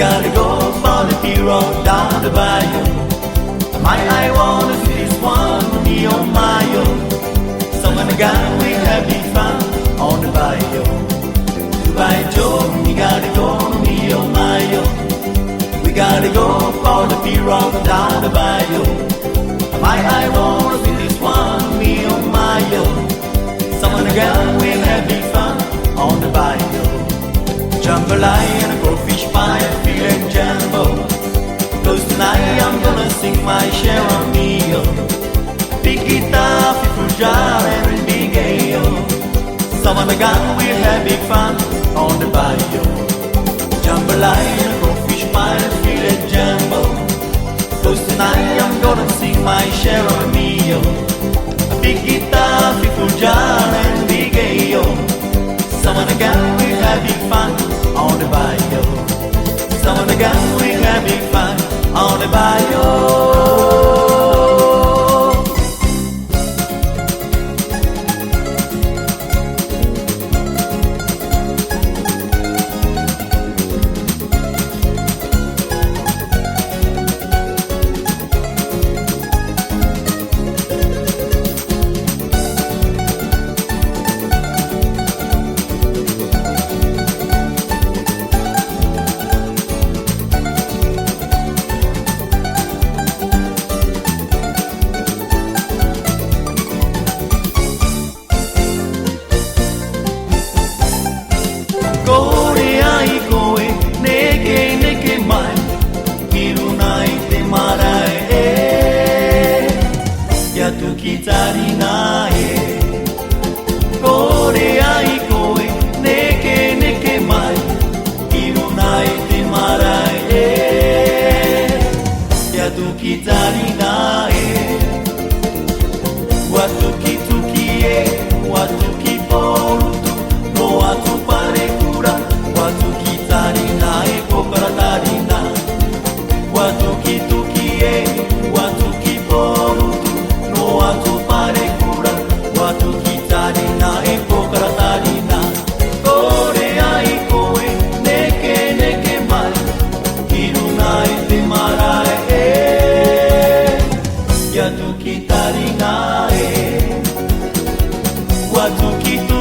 gotta go for the pirogue down the bayou. I wanna see this one, me oh my oh. Someone again we have big fun on the bayou. By Joe, we gotta go, me oh my oh. We gotta go for the pirogue down the bayou. I wanna see this one, me oh my oh. Someone again we have big fun on the bayou. Jambalaya and a goldfish pie, a feeling jumbo. Cause tonight I'm gonna sing my share of meal. Big guitar, people jar and big ale. Someone again we'll have big fun on the bayou. Jambalaya and a goldfish pie, a feeling jumbo. Cause tonight I'm gonna sing my share of meal. A big guitar, people jar and big ale. Someone again we'll have big fun on the bayou. Someone again we'll have big fun on the bayou. Watu